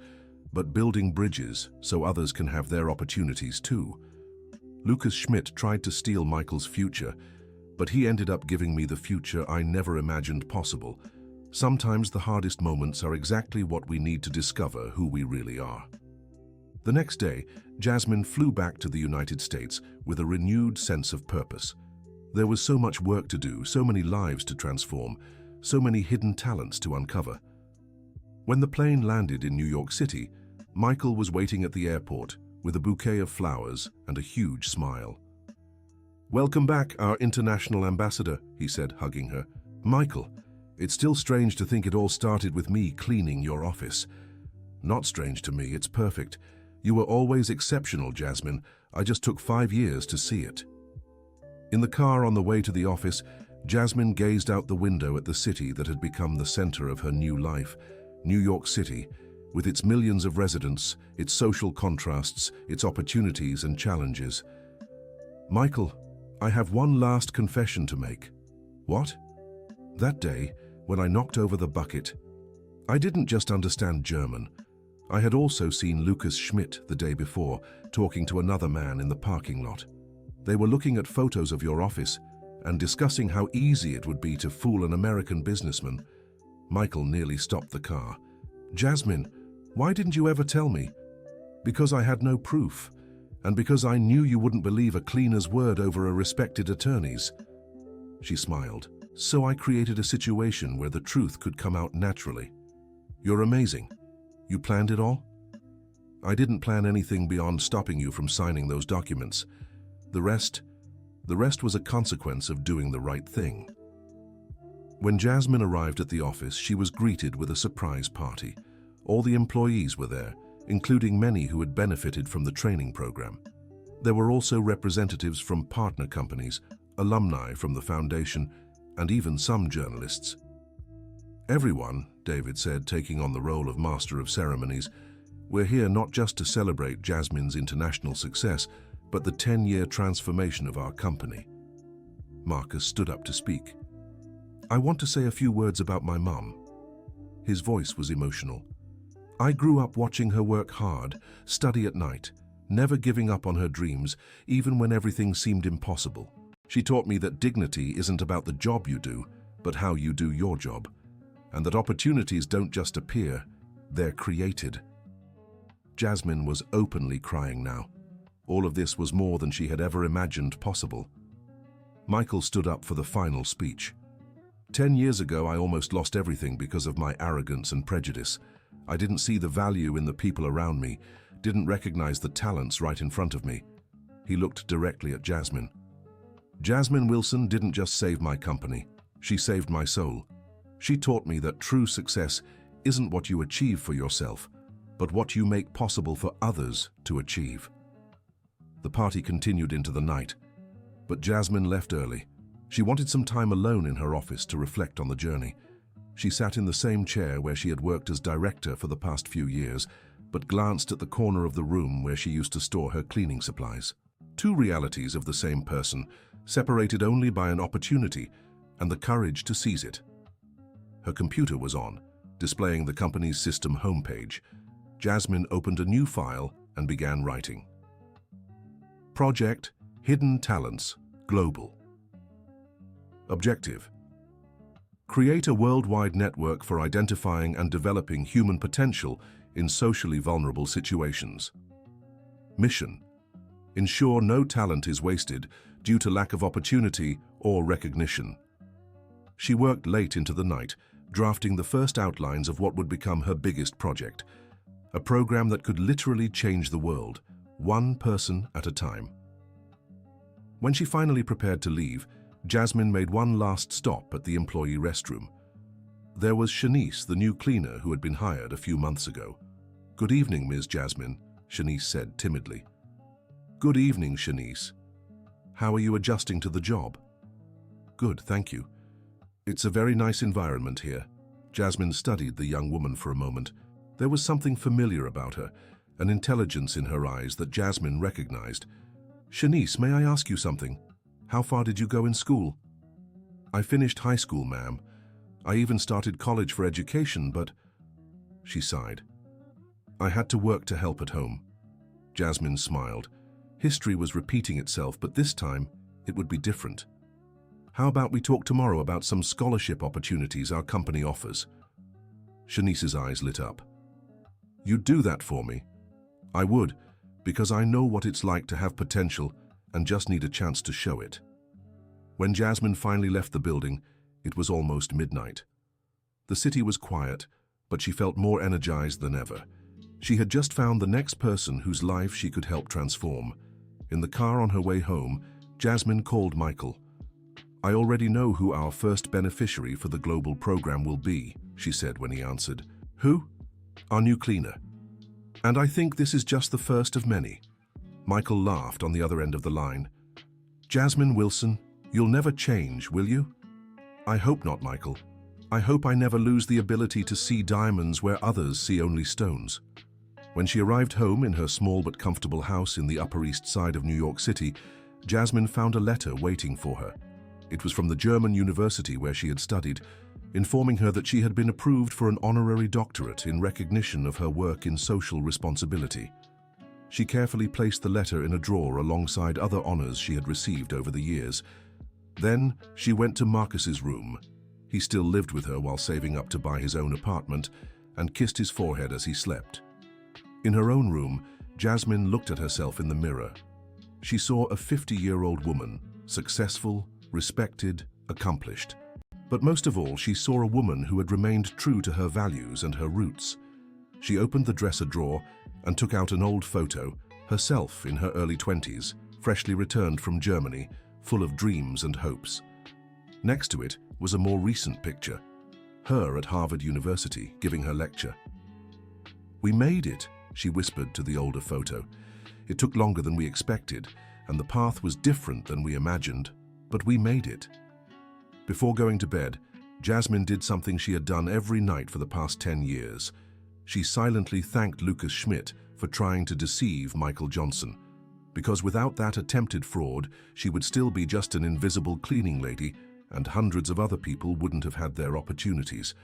but building bridges so others can have their opportunities too. Lucas Schmidt tried to steal Michael's future, but he ended up giving me the future I never imagined possible. Sometimes the hardest moments are exactly what we need to discover who we really are." The next day, Jasmine flew back to the United States with a renewed sense of purpose. There was so much work to do, so many lives to transform, so many hidden talents to uncover. When the plane landed in New York City, Michael was waiting at the airport with a bouquet of flowers and a huge smile. "Welcome back, our international ambassador," he said, hugging her. "Michael, it's still strange to think it all started with me cleaning your office." "Not strange to me, it's perfect. You were always exceptional, Jasmine. I just took 5 years to see it." In the car on the way to the office, Jasmine gazed out the window at the city that had become the center of her new life, New York City, with its millions of residents, its social contrasts, its opportunities and challenges. "Michael, I have one last confession to make." "What?" "That day, when I knocked over the bucket, I didn't just understand German. I had also seen Lucas Schmidt the day before, talking to another man in the parking lot. They were looking at photos of your office and discussing how easy it would be to fool an American businessman." Michael nearly stopped the car. "Jasmine, why didn't you ever tell me?" "Because I had no proof, and because I knew you wouldn't believe a cleaner's word over a respected attorney's." She smiled. "So I created a situation where the truth could come out naturally." "You're amazing. You planned it all?" "I didn't plan anything beyond stopping you from signing those documents. The rest was a consequence of doing the right thing." When Jasmine arrived at the office, she was greeted with a surprise party. All the employees were there, including many who had benefited from the training program. There were also representatives from partner companies, alumni from the foundation, and even some journalists. "Everyone," David said, taking on the role of Master of Ceremonies, "we're here not just to celebrate Jasmine's international success, but the 10-year transformation of our company. Marcus stood up to speak. I want to say a few words about my mum. His voice was emotional. I grew up watching her work hard, study at night, never giving up on her dreams, even when everything seemed impossible. She taught me that dignity isn't about the job you do, but how you do your job, and that opportunities don't just appear, they're created. Jasmine was openly crying now. All of this was more than she had ever imagined possible. Michael stood up for the final speech. 10 years ago, I almost lost everything because of my arrogance and prejudice. I didn't see the value in the people around me, didn't recognize the talents right in front of me. He looked directly at Jasmine. Jasmine Wilson didn't just save my company, she saved my soul. She taught me that true success isn't what you achieve for yourself, but what you make possible for others to achieve. The party continued into the night, but Jasmine left early. She wanted some time alone in her office to reflect on the journey. She sat in the same chair where she had worked as director for the past few years, but glanced at the corner of the room where she used to store her cleaning supplies. Two realities of the same person, separated only by an opportunity and the courage to seize it. Her computer was on, displaying the company's system homepage. Jasmine opened a new file and began writing. Project Hidden Talents Global. Objective: create a worldwide network for identifying and developing human potential in socially vulnerable situations. Mission: ensure no talent is wasted due to lack of opportunity or recognition. She worked late into the night, drafting the first outlines of what would become her biggest project, a program that could literally change the world, one person at a time. When she finally prepared to leave, Jasmine made one last stop at the employee restroom. There was Shanice, the new cleaner who had been hired a few months ago. Good evening, Ms. Jasmine, Shanice said timidly. Good evening, Shanice. How are you adjusting to the job? Good, thank you. It's a very nice environment here. Jasmine studied the young woman for a moment. There was something familiar about her, an intelligence in her eyes that Jasmine recognized. Shanice, may I ask you something? How far did you go in school? I finished high school, ma'am. I even started college for education, but... She sighed. I had to work to help at home. Jasmine smiled. History was repeating itself, but this time it would be different. How about we talk tomorrow about some scholarship opportunities our company offers? Shanice's eyes lit up. You'd do that for me? I would, because I know what it's like to have potential and just need a chance to show it. When Jasmine finally left the building, it was almost midnight. The city was quiet, but she felt more energized than ever. She had just found the next person whose life she could help transform. In the car on her way home, Jasmine called Michael. I already know who our first beneficiary for the global program will be, she said when he answered. Who? Our new cleaner. And I think this is just the first of many. Michael laughed on the other end of the line. Jasmine Wilson, you'll never change, will you? I hope not, Michael. I hope I never lose the ability to see diamonds where others see only stones. When she arrived home in her small but comfortable house in the Upper East Side of New York City, Jasmine found a letter waiting for her. It was from the German university where she had studied, informing her that she had been approved for an honorary doctorate in recognition of her work in social responsibility. She carefully placed the letter in a drawer alongside other honors she had received over the years. Then she went to Marcus's room. He still lived with her while saving up to buy his own apartment, and kissed his forehead as he slept. In her own room, Jasmine looked at herself in the mirror. She saw a 50-year-old woman, successful, respected, accomplished. But most of all, she saw a woman who had remained true to her values and her roots. She opened the dresser drawer and took out an old photo, herself in her early 20s, freshly returned from Germany, full of dreams and hopes. Next to it was a more recent picture, her at Harvard University, giving her lecture. We made it, she whispered to the older photo. It took longer than we expected, and the path was different than we imagined, but we made it. Before going to bed, Jasmine did something she had done every night for the past 10 years. She silently thanked Lucas Schmidt for trying to deceive Michael Johnson. Because without that attempted fraud, she would still be just an invisible cleaning lady, and hundreds of other people wouldn't have had their opportunities.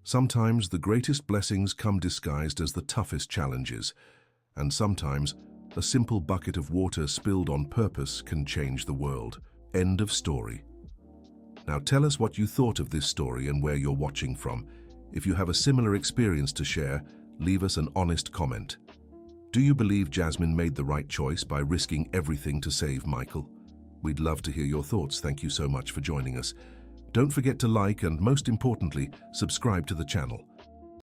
Sometimes the greatest blessings come disguised as the toughest challenges, and sometimes a simple bucket of water spilled on purpose can change the world. End of story. Now tell us what you thought of this story and where you're watching from. If you have a similar experience to share, leave us an honest comment. Do you believe Jasmine made the right choice by risking everything to save Michael? We'd love to hear your thoughts. Thank you so much for joining us. Don't forget to like and, most importantly, subscribe to the channel.